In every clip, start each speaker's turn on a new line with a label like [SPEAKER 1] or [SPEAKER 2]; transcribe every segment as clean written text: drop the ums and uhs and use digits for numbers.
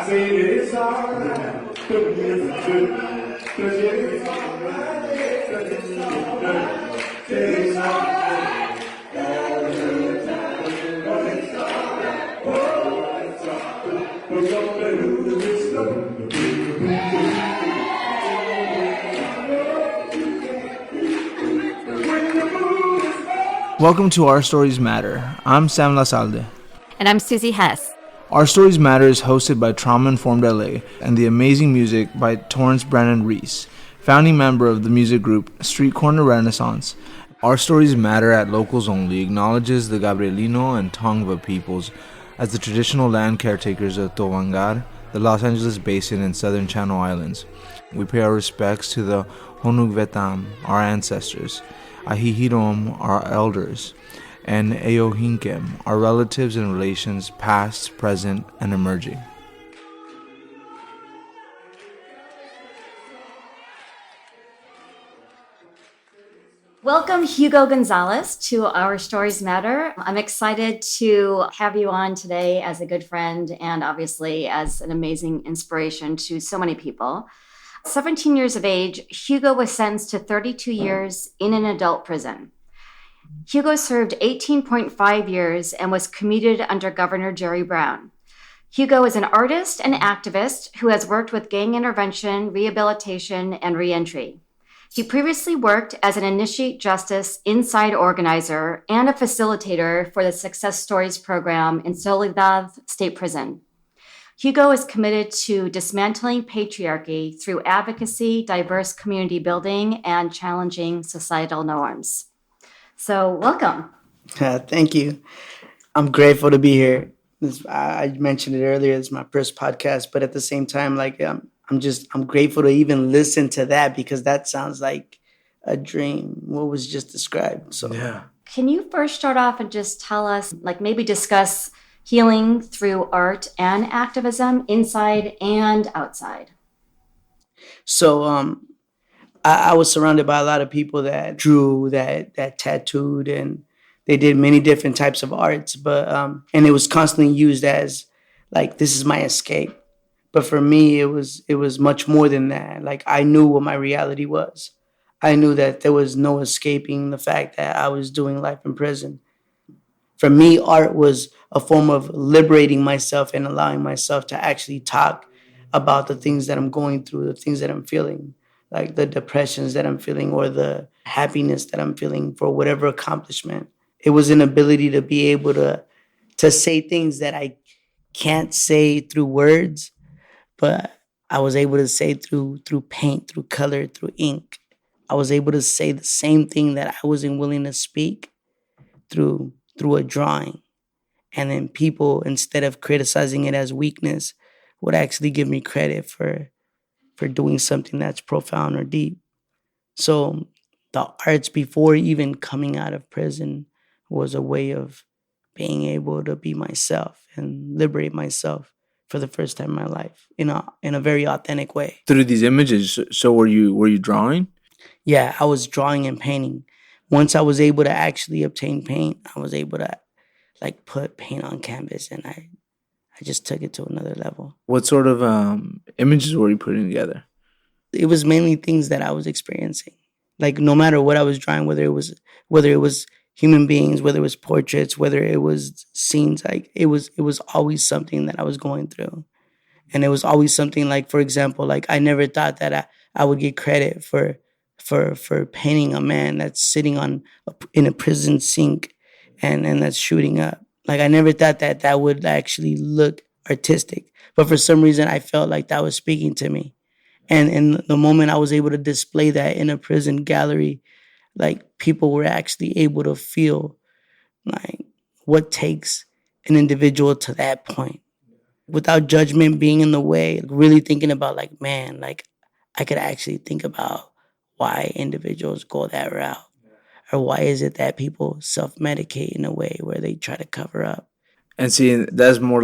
[SPEAKER 1] say it's alright. It's
[SPEAKER 2] Welcome to Our Stories Matter. I'm Sam Lasalde.
[SPEAKER 3] And I'm Susie Hess.
[SPEAKER 2] Our Stories Matter is hosted by Trauma Informed LA and the amazing music by Torrance Brennan Reese, founding member of the music group Street Corner Renaissance. Our Stories Matter at Locals Only acknowledges the Gabrielino and Tongva peoples as the traditional land caretakers of Tovangar, the Los Angeles Basin and Southern Channel Islands. We pay our respects to the Honugvetam, our ancestors, Ahihirom, our elders, and Eohinkem, our relatives and relations past, present, and emerging.
[SPEAKER 3] Welcome, Hugo Gonzalez, to Our Stories Matter. I'm excited to have you on today as a good friend and obviously as an amazing inspiration to so many people. 17 years of age, Hugo was sentenced to 32 years in an adult prison. Hugo served 18.5 years and was commuted under Governor Jerry Brown. Hugo is an artist and activist who has worked with gang intervention, rehabilitation, and reentry. He previously worked as an Initiate Justice inside organizer and a facilitator for the Success Stories program in Soledad State Prison. Hugo is committed to dismantling patriarchy through advocacy, diverse community building, and challenging societal norms. So, welcome.
[SPEAKER 4] Thank you. I'm grateful to be here. I mentioned it earlier. It's my first podcast, but at the same time, I'm grateful to even listen to that because that sounds like a dream. What was just described. So,
[SPEAKER 2] yeah.
[SPEAKER 3] Can you first start off and just tell us, maybe discuss healing through art and activism inside and outside?
[SPEAKER 4] So, I was surrounded by a lot of people that drew, that tattooed, and they did many different types of arts. But and it was constantly used as this is my escape. But for me, it was much more than that. I knew what my reality was. I knew that there was no escaping the fact that I was doing life in prison. For me, art was a form of liberating myself and allowing myself to actually talk about the things that I'm going through, the things that I'm feeling, like the depressions that I'm feeling or the happiness that I'm feeling for whatever accomplishment. It was an ability to be able to say things that I can't say through words, but I was able to say through paint, through color, through ink. I was able to say the same thing that I wasn't willing to speak through a drawing. And then people, instead of criticizing it as weakness, would actually give me credit for doing something that's profound or deep. So the arts before even coming out of prison was a way of being able to be myself and liberate myself for the first time in my life in a very authentic way.
[SPEAKER 2] Through these images, so were you drawing?
[SPEAKER 4] Yeah, I was drawing and painting. Once I was able to actually obtain paint, I was able to put paint on canvas, and I just took it to another level.
[SPEAKER 2] What sort of images were you putting together?
[SPEAKER 4] It was mainly things that I was experiencing. No matter what I was drawing, whether it was human beings, whether it was portraits, whether it was scenes, it was always something that I was going through. And it was always something for example, I never thought that I would get credit for painting a man that's sitting in a prison sink and that's shooting up. I never thought that would actually look artistic. But for some reason, I felt like that was speaking to me. And in the moment I was able to display that in a prison gallery, people were actually able to feel what takes an individual to that point. Without judgment being in the way, really thinking about I could actually think about why individuals go that route. Or why is it that people self-medicate in a way where they try to cover up?
[SPEAKER 2] And see, that's more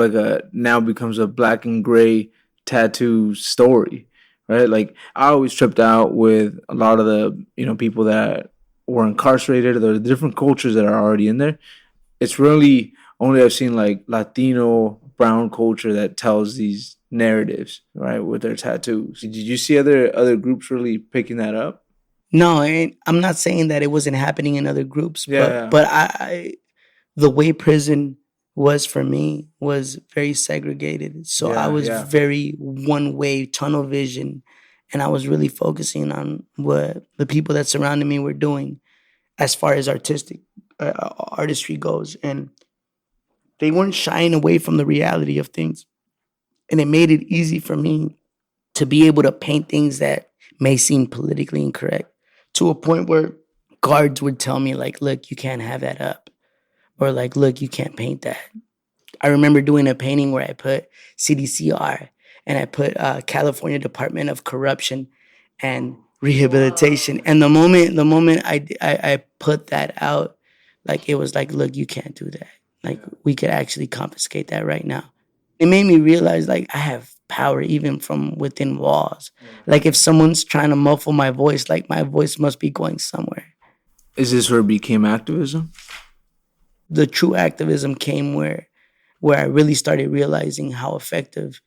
[SPEAKER 2] now becomes a black and gray tattoo story, right? I always tripped out with a lot of the, people that were incarcerated, or the different cultures that are already in there. It's really only I've seen Latino brown culture that tells these narratives, right, with their tattoos. Did you see other groups really picking that up?
[SPEAKER 4] No, and I'm not saying that it wasn't happening in other groups,
[SPEAKER 2] Yeah.
[SPEAKER 4] but the way prison was for me was very segregated. So I was very one way, tunnel vision, and I was really focusing on what the people that surrounded me were doing as far as artistry goes, and they weren't shying away from the reality of things, and it made it easy for me to be able to paint things that may seem politically incorrect, to a point where guards would tell me, like, look, you can't have that up, or like, look, you can't paint that. I remember doing a painting where I put CDCR and I put California Department of Corruption and Rehabilitation. And the moment I put that out, like, it was like, look, you can't do that. Like, we could actually confiscate that right now. It made me realize, like, I have power even from within walls. Like, if someone's trying to muffle my voice, like, my voice must be going somewhere.
[SPEAKER 2] Is this where it became activism?
[SPEAKER 4] The true activism came where I really started realizing how effective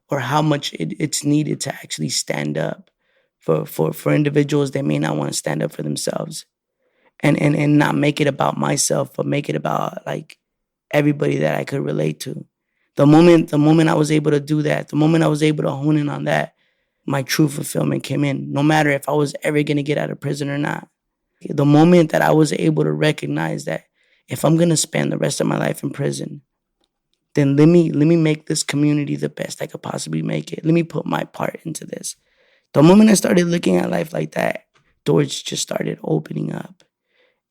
[SPEAKER 4] or how much it's needed to actually stand up for individuals that may not want to stand up for themselves, and not make it about myself, but make it about, like, everybody that I could relate to. The moment I was able to do that, the moment I was able to hone in on that, my true fulfillment came in, no matter if I was ever going to get out of prison or not. The moment that I was able to recognize that if I'm going to spend the rest of my life in prison, then let me make this community the best I could possibly make it. Let me put my part into this. The moment I started looking at life like that, doors just started opening up.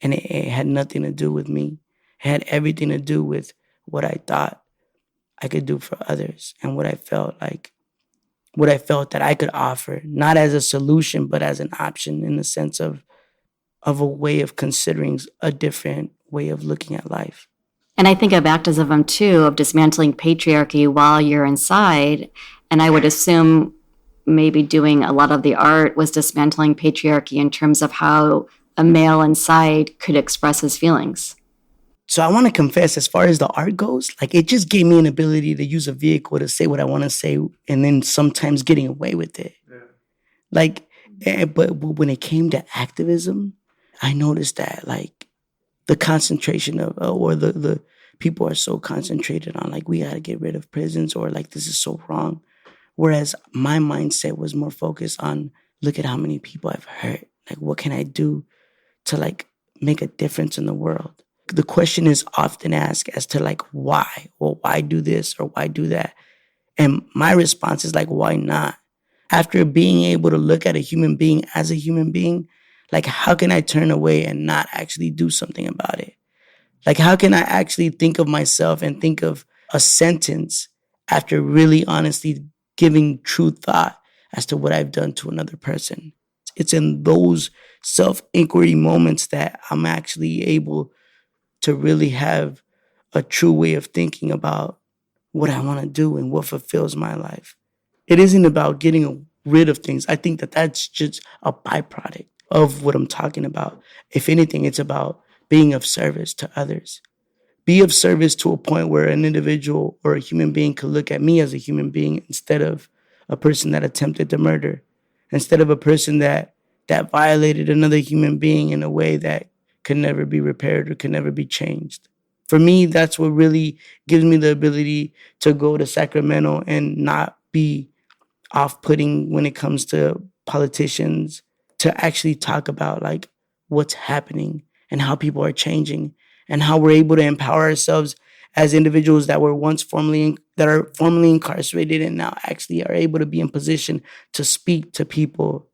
[SPEAKER 4] And it had nothing to do with me. It had everything to do with what I thought I could do for others and what I felt that I could offer, not as a solution, but as an option, in the sense of a way of considering a different way of looking at life.
[SPEAKER 3] And I think of activism too, of dismantling patriarchy while you're inside. And I would assume maybe doing a lot of the art was dismantling patriarchy in terms of how a male inside could express his feelings.
[SPEAKER 4] So I want to confess, as far as the art goes, like, it just gave me an ability to use a vehicle to say what I want to say, and then sometimes getting away with it. Yeah. Like, but when it came to activism, I noticed that, like, the concentration of, or the people are so concentrated on, like, we got to get rid of prisons, or like, this is so wrong. Whereas my mindset was more focused on, look at how many people I've hurt. Like, what can I do to, like, make a difference in the world? The question is often asked as to, like, why? Well, why do this or why do that? And my response is, like, why not? After being able to look at a human being as a human being, like, how can I turn away and not actually do something about it? Like, how can I actually think of myself and think of a sentence after really honestly giving true thought as to what I've done to another person? It's in those self-inquiry moments that I'm actually able to really have a true way of thinking about what I want to do and what fulfills my life. It isn't about getting rid of things. I think that that's just a byproduct of what I'm talking about. If anything, it's about being of service to others. Be of service to a point where an individual or a human being could look at me as a human being instead of a person that attempted to murder, instead of a person that violated another human being in a way that could never be repaired or could never be changed. For me, that's what really gives me the ability to go to Sacramento and not be off-putting when it comes to politicians, to actually talk about, like, what's happening and how people are changing and how we're able to empower ourselves as individuals that were once formerly incarcerated and now actually are able to be in position to speak to people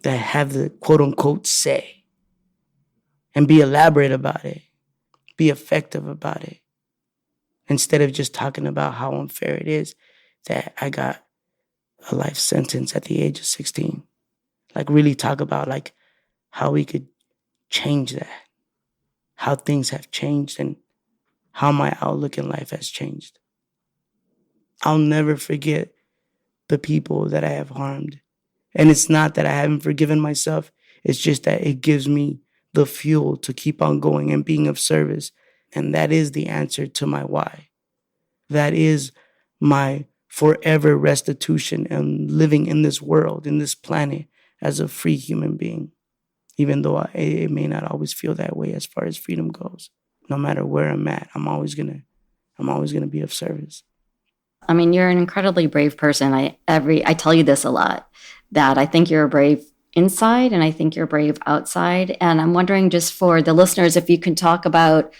[SPEAKER 4] that have the quote-unquote say, and be elaborate about it, be effective about it, instead of just talking about how unfair it is that I got a life sentence at the age of 16. Like, really talk about, like, how we could change that, how things have changed, and how my outlook in life has changed. I'll never forget the people that I have harmed. And it's not that I haven't forgiven myself. It's just that it gives me the fuel to keep on going and being of service. And that is the answer to my why. That is my forever restitution and living in this world, in this planet, as a free human being. Even though it may not always feel that way as far as freedom goes. No matter where I'm at, I'm always gonna be of service.
[SPEAKER 3] I mean, you're an incredibly brave person. I tell you this a lot, that I think you're brave inside and I think you're brave outside. And I'm wondering, just for the listeners, if you can talk about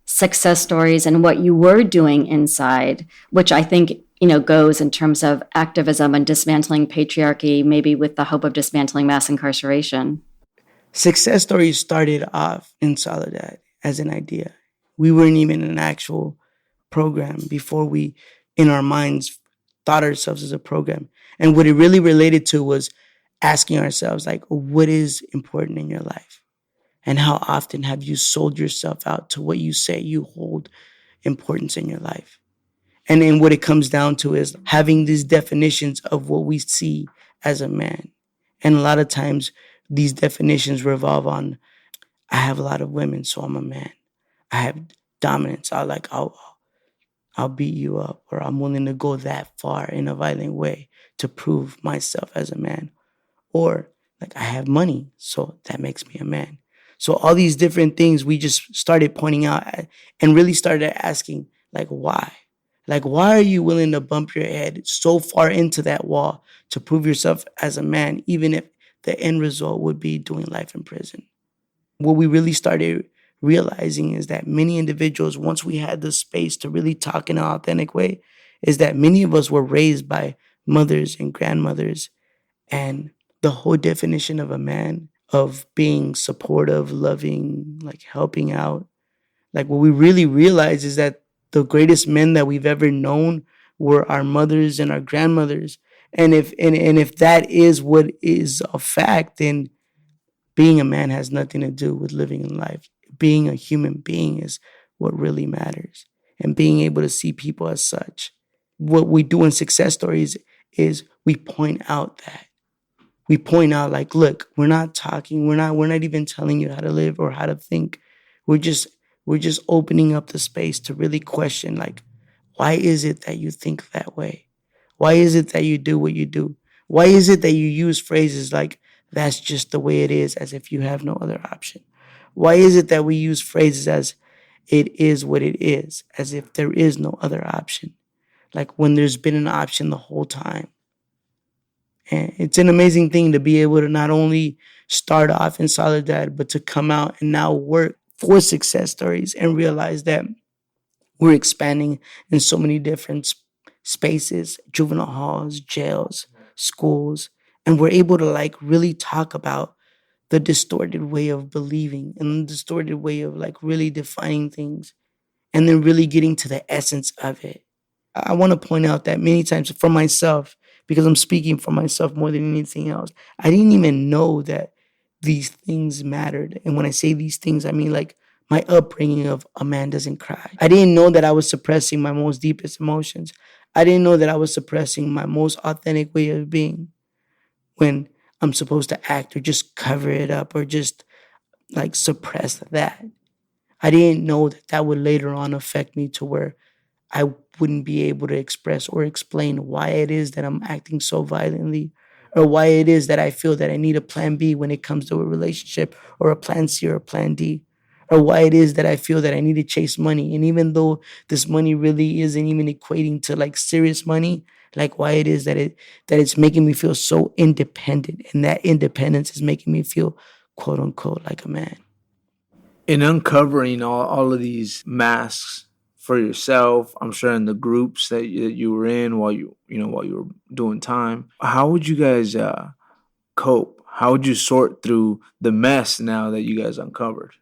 [SPEAKER 3] success stories and what you were doing inside, which I think, goes in terms of activism and dismantling patriarchy, maybe with the hope of dismantling mass incarceration.
[SPEAKER 4] Success stories started off in Soledad as an idea. We weren't even an actual program before we, in our minds, thought ourselves as a program. And what it really related to was asking ourselves, like, what is important in your life? And how often have you sold yourself out to what you say you hold importance in your life? And then what it comes down to is having these definitions of what we see as a man. And a lot of times these definitions revolve on, I have a lot of women, so I'm a man. I have dominance. I'll beat you up, or I'm willing to go that far in a violent way to prove myself as a man. Or like, I have money, so that makes me a man. So all these different things we just started pointing out and really started asking, like, why? Like, why are you willing to bump your head so far into that wall to prove yourself as a man, even if the end result would be doing life in prison? What we really started realizing is that many individuals, once we had the space to really talk in an authentic way, is that many of us were raised by mothers and grandmothers, and the whole definition of a man, of being supportive, loving, like helping out, like what we really realize is that the greatest men that we've ever known were our mothers and our grandmothers. And if that is what is a fact, then being a man has nothing to do with living in life. Being a human being is what really matters, and being able to see people as such. What we do in success stories is we point out that. We point out, like, look, we're not even telling you how to live or how to think. We're just opening up the space to really question, like, why is it that you think that way? Why is it that you do what you do? Why is it that you use phrases like, that's just the way it is, as if you have no other option? Why is it that we use phrases as, it is what it is, as if there is no other option? Like, when there's been an option the whole time. And it's an amazing thing to be able to not only start off in Soledad, but to come out and now work for success stories and realize that we're expanding in so many different spaces, juvenile halls, jails, schools, and we're able to like really talk about the distorted way of believing and the distorted way of like really defining things and then really getting to the essence of it. I want to point out that many times for myself, because I'm speaking for myself more than anything else, I didn't even know that these things mattered. And when I say these things, I mean like my upbringing of a man doesn't cry. I didn't know that I was suppressing my most deepest emotions. I didn't know that I was suppressing my most authentic way of being when I'm supposed to act or just cover it up or just like suppress that. I didn't know that that would later on affect me to where I wouldn't be able to express or explain why it is that I'm acting so violently, or why it is that I feel that I need a plan B when it comes to a relationship, or a plan C or a plan D, or why it is that I feel that I need to chase money. And even though this money really isn't even equating to like serious money, like why it is that it's making me feel so independent, and that independence is making me feel quote unquote like a man.
[SPEAKER 2] In uncovering all of these masks for yourself, I'm sure in the groups that you were in while you were doing time, how would you guys cope? How would you sort through the mess now that you guys uncovered?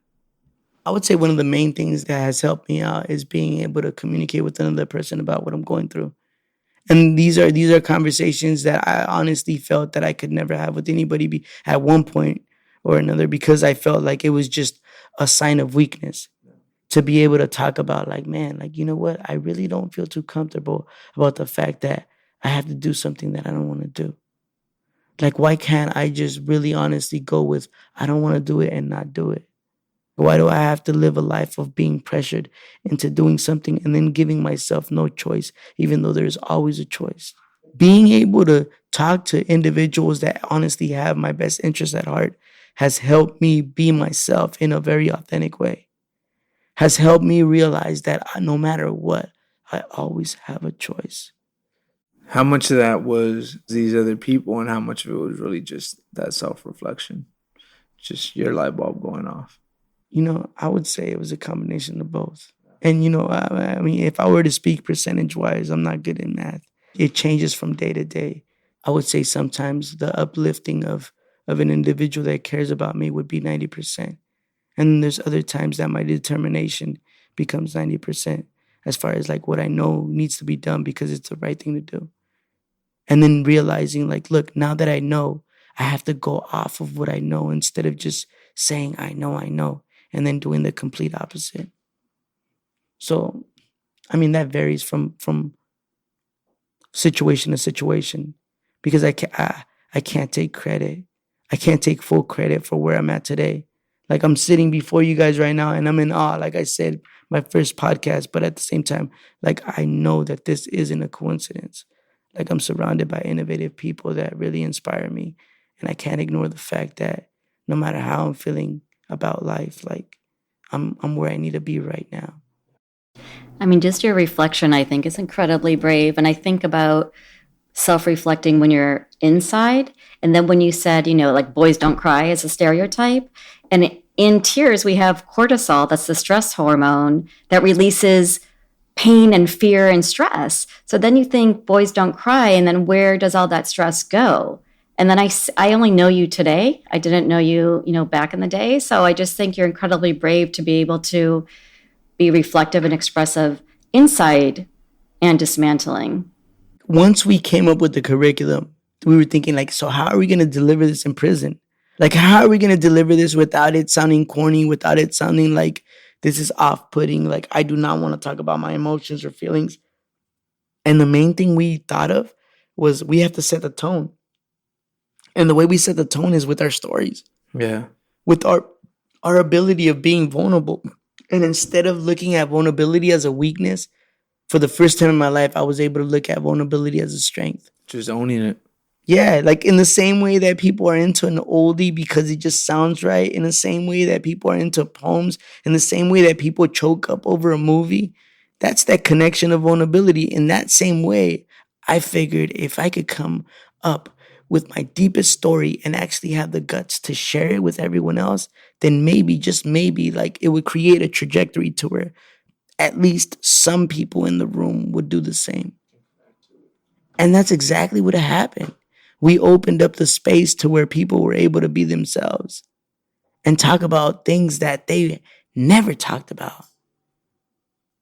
[SPEAKER 4] I would say one of the main things that has helped me out is being able to communicate with another person about what I'm going through. And these are conversations that I honestly felt that I could never have with anybody at one point or another, because I felt like it was just a sign of weakness to be able to talk about, like, man, like, you know what? I really don't feel too comfortable about the fact that I have to do something that I don't want to do. Like, why can't I just really honestly go with, I don't want to do it and not do it? Why do I have to live a life of being pressured into doing something and then giving myself no choice, even though there's always a choice? Being able to talk to individuals that honestly have my best interests at heart has helped me be myself in a very authentic way, has helped me realize that no matter what, I always have a choice.
[SPEAKER 2] How much of that was these other people, and how much of it was really just that self-reflection, just your light bulb going off?
[SPEAKER 4] I would say it was a combination of both. And, I mean, if I were to speak percentage-wise, I'm not good in math. It changes from day to day. I would say sometimes the uplifting of an individual that cares about me would be 90%. And then there's other times that my determination becomes 90% as far as like what I know needs to be done because it's the right thing to do. And then realizing like, look, now that I know, I have to go off of what I know instead of just saying, I know, and then doing the complete opposite. So, I mean, that varies from situation to situation because I can't take credit. I can't take full credit for where I'm at today. Like I'm sitting before you guys right now and I'm in awe, like I said, my first podcast, but at the same time, like I know that this isn't a coincidence. Like I'm surrounded by innovative people that really inspire me. And I can't ignore the fact that no matter how I'm feeling about life, like I'm where I need to be right now.
[SPEAKER 3] I mean, just your reflection, I think, is incredibly brave. And I think about self-reflecting when you're inside. And then when you said, like boys don't cry as a stereotype. And in tears, we have cortisol, that's the stress hormone that releases pain and fear and stress. So then you think boys don't cry. And then where does all that stress go? And then I only know you today. I didn't know you, back in the day. So I just think you're incredibly brave to be able to be reflective and expressive inside and dismantling.
[SPEAKER 4] Once we came up with the curriculum, we were thinking like, so how are we going to deliver this in prison? Like, how are we going to deliver this without it sounding corny, without it sounding like this is off-putting? Like, I do not want to talk about my emotions or feelings. And the main thing we thought of was we have to set the tone. And the way we set the tone is with our stories.
[SPEAKER 2] Yeah.
[SPEAKER 4] With our ability of being vulnerable. And instead of looking at vulnerability as a weakness, for the first time in my life, I was able to look at vulnerability as a strength.
[SPEAKER 2] Just owning it.
[SPEAKER 4] Yeah, like in the same way that people are into an oldie because it just sounds right, in the same way that people are into poems, in the same way that people choke up over a movie, that's that connection of vulnerability. In that same way, I figured if I could come up with my deepest story and actually have the guts to share it with everyone else, then maybe, just maybe, like it would create a trajectory to where at least some people in the room would do the same. And that's exactly what happened. We opened up the space to where people were able to be themselves and talk about things that they never talked about.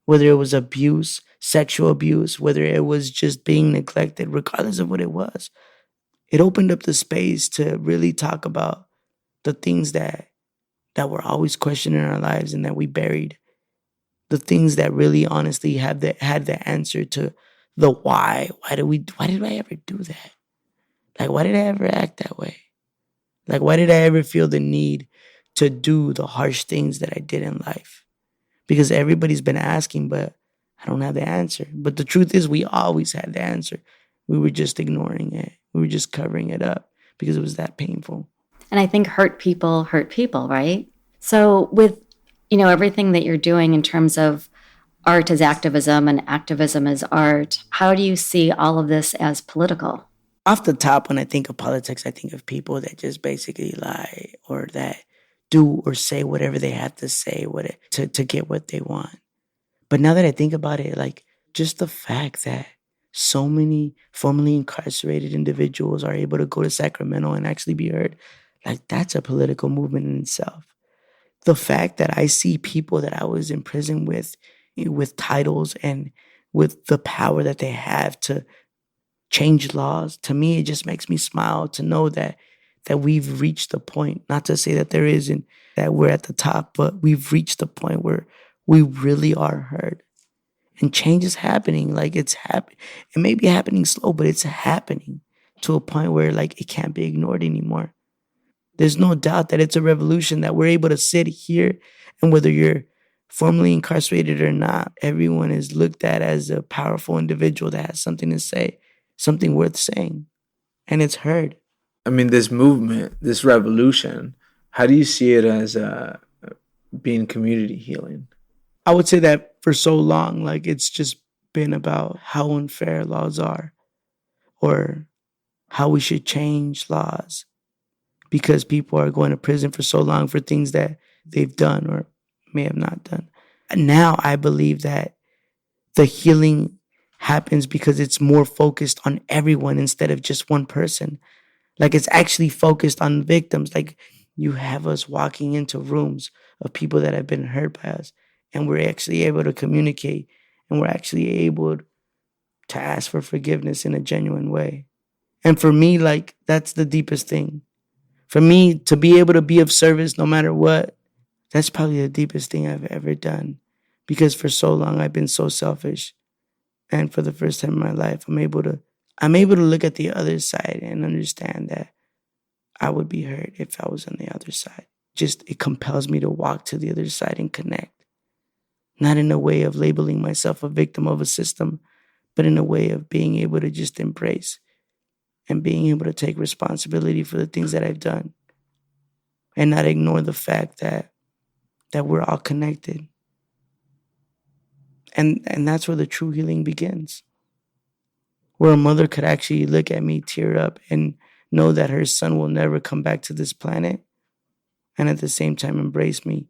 [SPEAKER 4] Whether it was abuse, sexual abuse, whether it was just being neglected, regardless of what it was. It opened up the space to really talk about the things that were always questioned in our lives and that we buried. The things that really honestly had the answer to the why. Why did I ever do that? Like, why did I ever act that way? Like, why did I ever feel the need to do the harsh things that I did in life? Because everybody's been asking, but I don't have the answer. But the truth is, we always had the answer. We were just ignoring it. We were just covering it up because it was that painful.
[SPEAKER 3] And I think hurt people, right? So with, everything that you're doing in terms of art as activism and activism as art, how do you see all of this as political?
[SPEAKER 4] Off the top, when I think of politics, I think of people that just basically lie or that do or say whatever they have to say to get what they want. But now that I think about it, like just the fact that so many formerly incarcerated individuals are able to go to Sacramento and actually be heard, like that's a political movement in itself. The fact that I see people that I was in prison with titles and with the power that they have to change laws, to me, it just makes me smile to know that we've reached the point, not to say that there isn't, that we're at the top, but we've reached the point where we really are heard. And change is happening. Like it's happening. It may be happening slow, but it's happening to a point where like it can't be ignored anymore. There's no doubt that it's a revolution that we're able to sit here, and whether you're formally incarcerated or not, everyone is looked at as a powerful individual that has something to say, something worth saying, and it's heard.
[SPEAKER 2] I mean, this movement, this revolution, how do you see it as being community healing?
[SPEAKER 4] I would say that for so long, like it's just been about how unfair laws are or how we should change laws because people are going to prison for so long for things that they've done or may have not done. And now I believe that the healing happens because it's more focused on everyone instead of just one person. Like it's actually focused on victims. Like you have us walking into rooms of people that have been hurt by us, and we're actually able to communicate, and we're actually able to ask for forgiveness in a genuine way. And for me, like that's the deepest thing. For me to be able to be of service no matter what, that's probably the deepest thing I've ever done. Because for so long I've been so selfish. And for the first time in my life, I'm able to look at the other side and understand that I would be hurt if I was on the other side. Just it compels me to walk to the other side and connect. Not in a way of labeling myself a victim of a system, but in a way of being able to just embrace and being able to take responsibility for the things that I've done and not ignore the fact that we're all connected. And that's where the true healing begins. Where a mother could actually look at me, tear up, and know that her son will never come back to this planet, and at the same time embrace me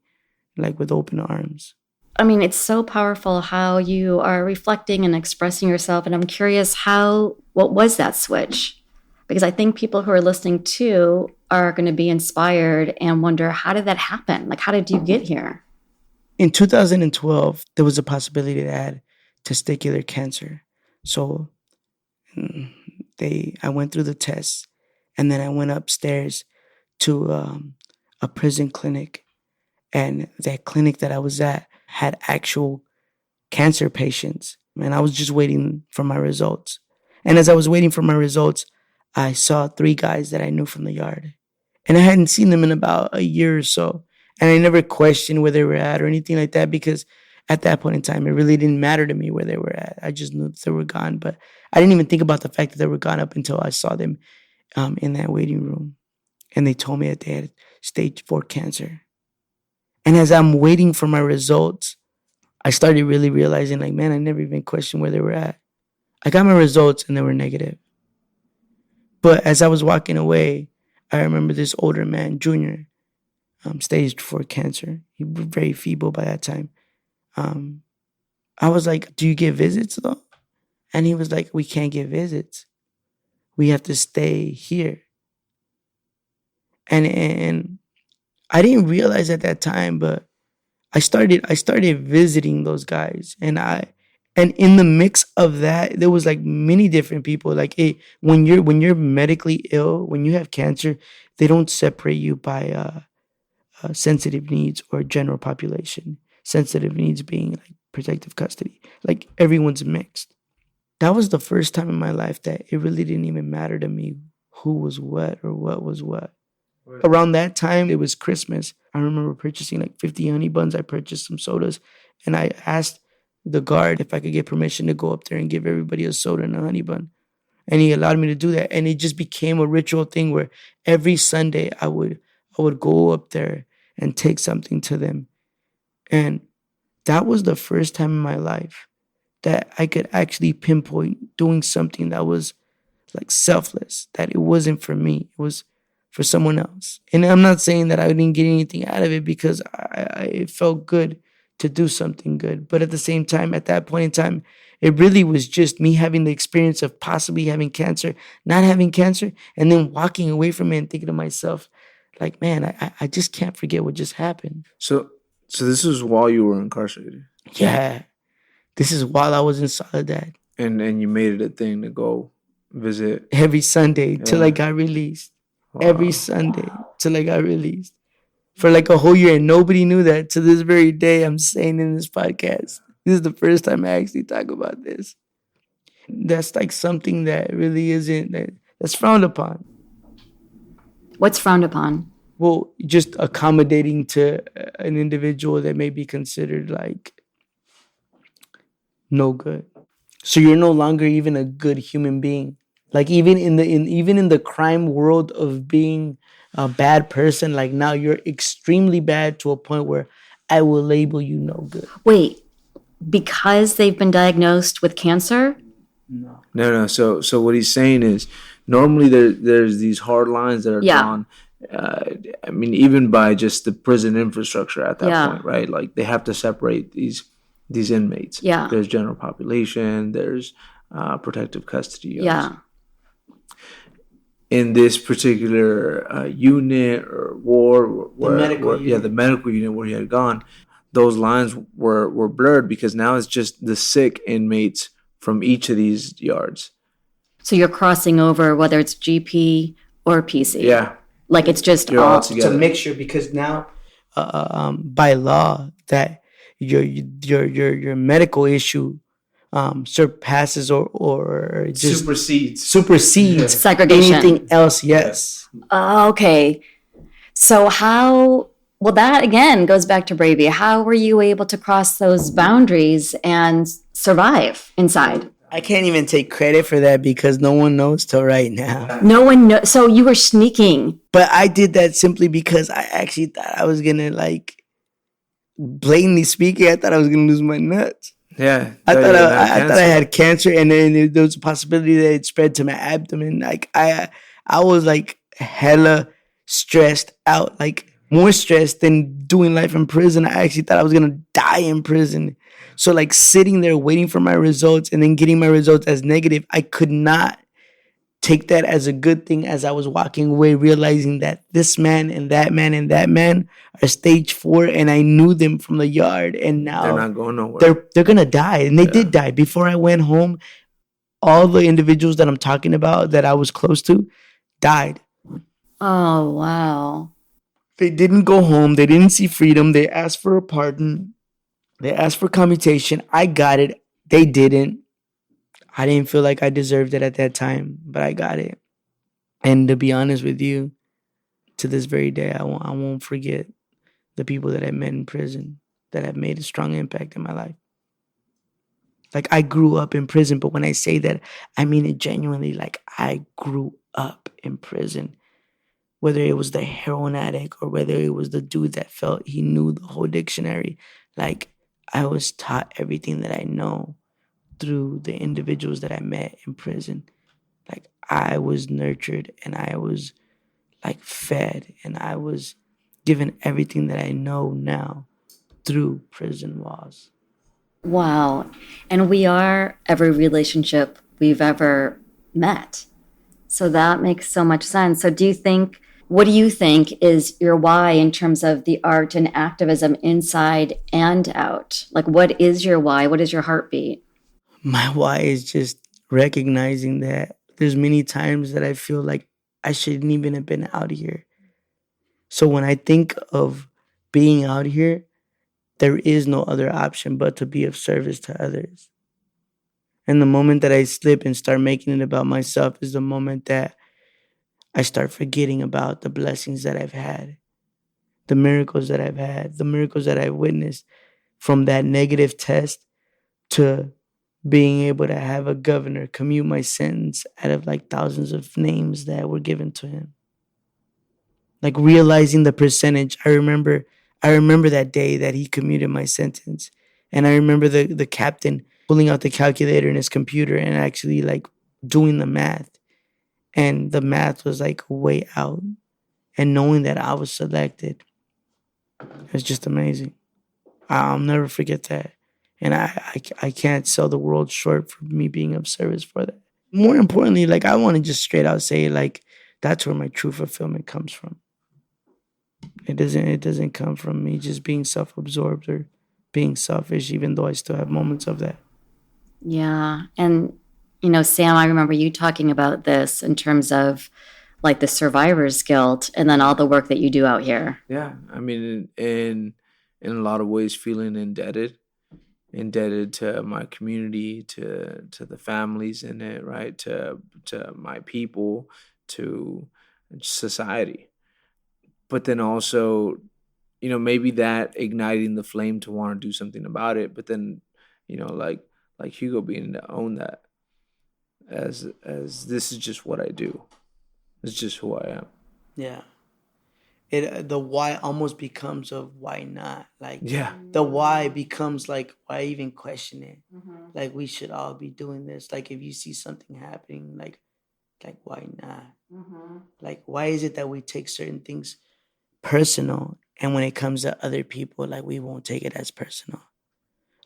[SPEAKER 4] like with open arms.
[SPEAKER 3] I mean, it's so powerful how you are reflecting and expressing yourself. And I'm curious what was that switch? Because I think people who are listening too are going to be inspired and wonder, how did that happen? Like, how did you get here?
[SPEAKER 4] In 2012, there was a possibility to add testicular cancer. So I went through the tests, and then I went upstairs to a prison clinic. And that clinic that I was at had actual cancer patients. And I was just waiting for my results. And as I was waiting for my results, I saw 3 guys that I knew from the yard. And I hadn't seen them in about a year or so. And I never questioned where they were at or anything like that because at that point in time, it really didn't matter to me where they were at. I just knew that they were gone. But I didn't even think about the fact that they were gone up until I saw them in that waiting room. And they told me that they had stage 4 cancer. And as I'm waiting for my results, I started really realizing, like, man, I never even questioned where they were at. I got my results and they were negative. But as I was walking away, I remember this older man, Junior, stage 4 cancer. He was very feeble by that time. I was like, do you get visits though? And he was like, we can't get visits. We have to stay here. And I didn't realize at that time, but I started visiting those guys, and in the mix of that, there was like many different people. Like, hey, when you're medically ill, when you have cancer, they don't separate you by sensitive needs or general population. Sensitive needs being like protective custody. Like everyone's mixed. That was the first time in my life that it really didn't even matter to me who was what or what was what. Around that time, it was Christmas. I remember purchasing like 50 honey buns. I purchased some sodas, and I asked the guard if I could get permission to go up there and give everybody a soda and a honey bun. And he allowed me to do that. And it just became a ritual thing where every Sunday I would go up there and take something to them. And that was the first time in my life that I could actually pinpoint doing something that was like selfless, that it wasn't for me. It was for someone else. And I'm not saying that I didn't get anything out of it because it felt good to do something good. But at the same time, at that point in time, it really was just me having the experience of possibly having cancer, not having cancer, and then walking away from it and thinking to myself, like, man, I just can't forget what just happened.
[SPEAKER 2] So this was while you were incarcerated?
[SPEAKER 4] Yeah. This is while I was in Soledad.
[SPEAKER 2] And you made it a thing to go visit?
[SPEAKER 4] Every Sunday till I got released. Wow. Every Sunday till I got released. For like a whole year, and nobody knew that. To this very day, I'm saying in this podcast, this is the first time I actually talk about this. That's like something that really isn't, that's frowned upon.
[SPEAKER 3] What's frowned upon?
[SPEAKER 4] well, just accommodating to an individual that may be considered like no good. So you're no longer even a good human being. Like even in the crime world of being a bad person, like now you're extremely bad to a point where I will label you no good.
[SPEAKER 3] Wait, because they've been diagnosed with cancer?
[SPEAKER 2] No. So what he's saying is, normally there's these hard lines that are
[SPEAKER 3] Yeah.
[SPEAKER 2] drawn. I mean, even by just the prison infrastructure at that
[SPEAKER 3] Yeah.
[SPEAKER 2] point, right? Like they have to separate these inmates.
[SPEAKER 3] Yeah.
[SPEAKER 2] There's general population. There's protective custody yards.
[SPEAKER 3] Yeah.
[SPEAKER 2] In this particular unit or ward, the medical unit where he had gone, those lines were blurred because now it's just the sick inmates from each of these yards.
[SPEAKER 3] So you're crossing over whether it's GP or PC.
[SPEAKER 2] Yeah.
[SPEAKER 3] Like it's just
[SPEAKER 2] You're all
[SPEAKER 4] It's
[SPEAKER 2] together.
[SPEAKER 4] a mixture because now, by law, that your medical issue surpasses or just supersedes
[SPEAKER 3] segregation.
[SPEAKER 4] anything else. Yes.
[SPEAKER 3] Okay. So well, that again goes back to Bravey. How were you able to cross those boundaries and survive inside?
[SPEAKER 4] I can't even take credit for that because no one knows till right now.
[SPEAKER 3] No one knows. So you were sneaking.
[SPEAKER 4] But I did that simply because I actually thought I was gonna, like, blatantly speaking, I thought I was gonna lose my nuts.
[SPEAKER 2] Yeah.
[SPEAKER 4] I thought I had cancer, and then there was a possibility that it spread to my abdomen. Like I was like hella stressed out, like more stressed than doing life in prison. I actually thought I was gonna die in prison. So like sitting there waiting for my results and then getting my results as negative, I could not take that as a good thing as I was walking away, realizing that this man and that man and that man are stage 4, and I knew them from the yard, and now
[SPEAKER 2] they're not going nowhere.
[SPEAKER 4] They're gonna die, and they did die. Before I went home, all the individuals that I'm talking about that I was close to died.
[SPEAKER 3] Oh, wow.
[SPEAKER 4] They didn't go home. They didn't see freedom. They asked for a pardon. They asked for commutation. I got it. They didn't. I didn't feel like I deserved it at that time, but I got it. And to be honest with you, to this very day, I won't forget the people that I met in prison that have made a strong impact in my life. Like, I grew up in prison, but when I say that, I mean it genuinely. Like, I grew up in prison. Whether it was the heroin addict or whether it was the dude that felt he knew the whole dictionary. Like, I was taught everything that I know through the individuals that I met in prison. Like, I was nurtured and I was, like, fed, and I was given everything that I know now through prison walls.
[SPEAKER 3] Wow. And we are every relationship we've ever met. So that makes so much sense. So what do you think is your why in terms of the art and activism inside and out? Like, what is your why? What is your heartbeat?
[SPEAKER 4] My why is just recognizing that there's many times that I feel like I shouldn't even have been out here. So when I think of being out here, there is no other option but to be of service to others. And the moment that I slip and start making it about myself is the moment that I start forgetting about the blessings that I've had, the miracles that I've had, the miracles that I've witnessed, from that negative test to being able to have a governor commute my sentence out of like thousands of names that were given to him. Like realizing the percentage. I remember that day that he commuted my sentence. And I remember the captain pulling out the calculator in his computer and actually like doing the math. And the math was like way out. And knowing that I was selected, it was just amazing. I'll never forget that. And I can't sell the world short for me being of service for that. More importantly, like I want to just straight out say, like, that's where my true fulfillment comes from. It doesn't come from me just being self-absorbed or being selfish, even though I still have moments of that.
[SPEAKER 3] Yeah. And, Sam, I remember you talking about this in terms of like the survivor's guilt and then all the work that you do out here.
[SPEAKER 2] Yeah. I mean, in a lot of ways, feeling indebted to my community, to the families in it, right? To my people, to society. but then also, maybe that igniting the flame to want to do something about it. But then, like Hugo being to own that as this is just what I do. It's just who I am.
[SPEAKER 4] Yeah. The why almost becomes of why not. Like
[SPEAKER 2] Yeah.
[SPEAKER 4] the why becomes like, why even question it? Like we should all be doing this. Like if you see something happening, like why not? Like why is it that we take certain things personal, and when it comes to other people, like we won't take it as personal?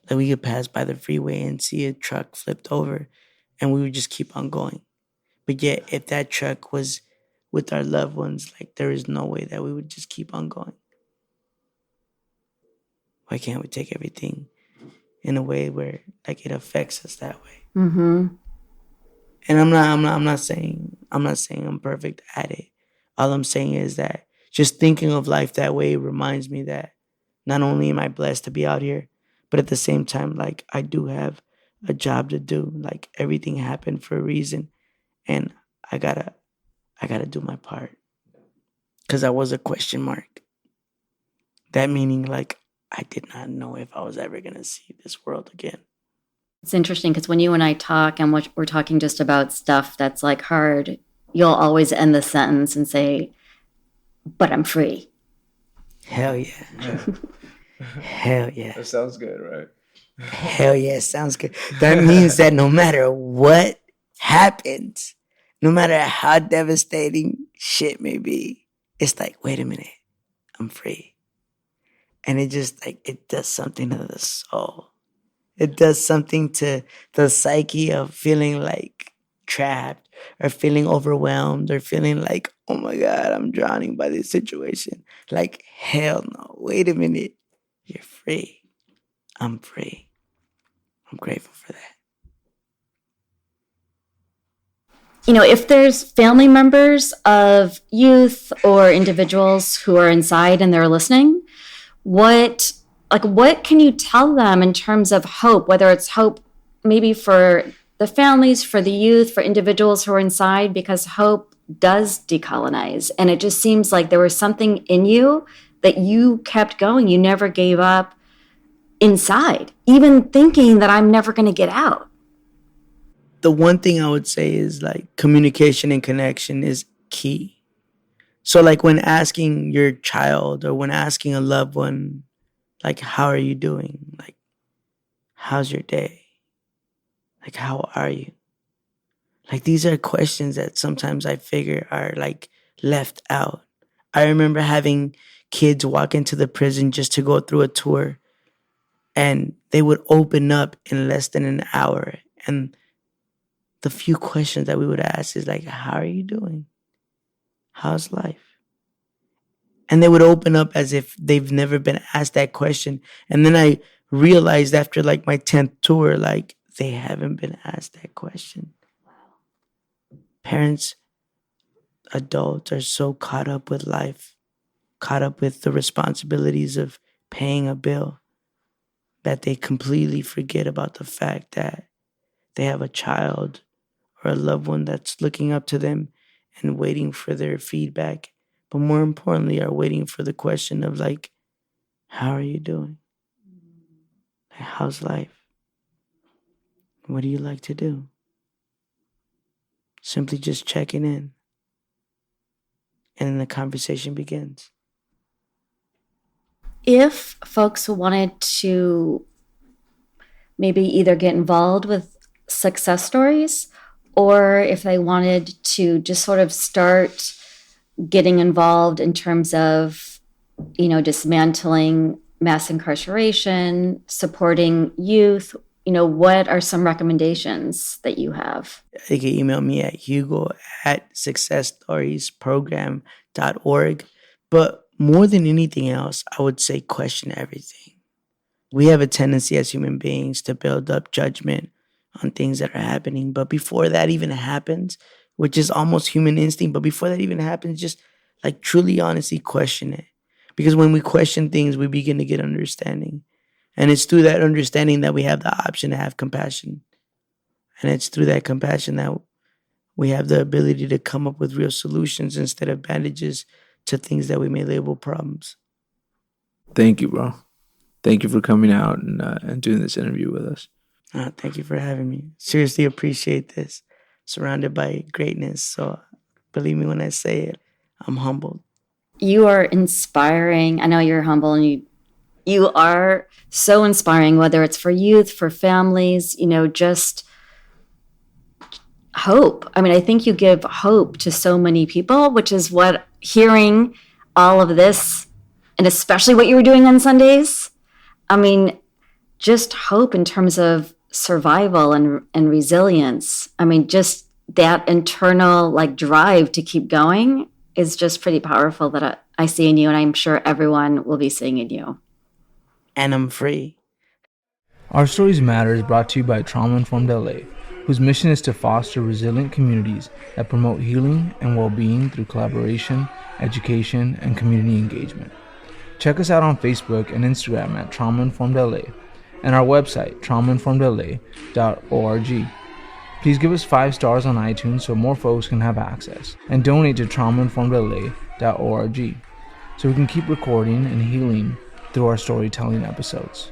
[SPEAKER 4] Like we could pass by the freeway and see a truck flipped over, and we would just keep on going. But yet, if that truck was with our loved ones, like there is no way that we would just keep on going. Why can't we take everything in a way where like it affects us that way? And I'm not saying I'm perfect at it. All I'm saying is that just thinking of life that way reminds me that not only am I blessed to be out here, but at the same time, like I do have a job to do. Like everything happened for a reason, and I gotta do my part. Cause I was a question mark. That meaning like I did not know if I was ever gonna see this world again.
[SPEAKER 3] It's interesting because when you and I talk and we're talking just about stuff that's like hard, you'll always end the sentence and say, but I'm free.
[SPEAKER 4] Hell yeah. Hell yeah.
[SPEAKER 2] That sounds good, right?
[SPEAKER 4] Hell yeah, sounds good. That means that no matter what happens, no matter how devastating shit may be, it's like, wait a minute, I'm free. And it just like, it does something to the soul. It does something to the psyche of feeling like trapped or feeling overwhelmed or feeling like, oh my God, I'm drowning by this situation. Like, hell no, wait a minute. You're free. I'm free. I'm grateful for that.
[SPEAKER 3] If there's family members of youth or individuals who are inside and they're listening, what can you tell them in terms of hope, whether it's hope maybe for the families, for the youth, for individuals who are inside, because hope does decolonize. And it just seems like there was something in you that you kept going. You never gave up inside, even thinking that I'm never going to get out.
[SPEAKER 4] The one thing I would say is like communication and connection is key. So like when asking your child or when asking a loved one, like, how are you doing? Like, how's your day? Like, how are you? Like, these are questions that sometimes I figure are like left out. I remember having kids walk into the prison just to go through a tour, and they would open up in less than an hour. And the few questions that we would ask is like, how are you doing? How's life? And they would open up as if they've never been asked that question. And then I realized after like my 10th tour, like they haven't been asked that question. Parents, adults are so caught up with life, caught up with the responsibilities of paying a bill, that they completely forget about the fact that they have a child or a loved one that's looking up to them and waiting for their feedback. But more importantly, are waiting for the question of like, how are you doing? Like, how's life? What do you like to do? Simply just checking in. And then the conversation begins.
[SPEAKER 3] If folks wanted to maybe either get involved with success stories, or if they wanted to just sort of start getting involved in terms of, dismantling mass incarceration, supporting youth, what are some recommendations that you have?
[SPEAKER 4] They can email me at hugo@successstoriesprogram.org. But more than anything else, I would say question everything. We have a tendency as human beings to build up judgment on things that are happening. But before that even happens, which is almost human instinct, but before that even happens, just like truly, honestly question it. Because when we question things, we begin to get understanding. And it's through that understanding that we have the option to have compassion. And it's through that compassion that we have the ability to come up with real solutions instead of bandages to things that we may label problems.
[SPEAKER 2] Thank you, bro. Thank you for coming out and doing this interview with us.
[SPEAKER 4] Thank you for having me. Seriously appreciate this. Surrounded by greatness. So believe me when I say it, I'm humbled.
[SPEAKER 3] You are inspiring. I know you're humble, and you are so inspiring, whether it's for youth, for families, just hope. I mean, I think you give hope to so many people, which is what hearing all of this, and especially what you were doing on Sundays, I mean, just hope in terms of survival and resilience. I mean, just that internal drive to keep going is just pretty powerful that I see in you, and I'm sure everyone will be seeing in you.
[SPEAKER 4] And I'm free.
[SPEAKER 2] Our Stories Matter is brought to you by Trauma Informed LA, whose mission is to foster resilient communities that promote healing and well-being through collaboration, education, and community engagement. Check us out on Facebook and Instagram at Trauma Informed LA, and our website, traumainformedla.org. Please give us 5 stars on iTunes so more folks can have access, and donate to traumainformedla.org so we can keep recording and healing through our storytelling episodes.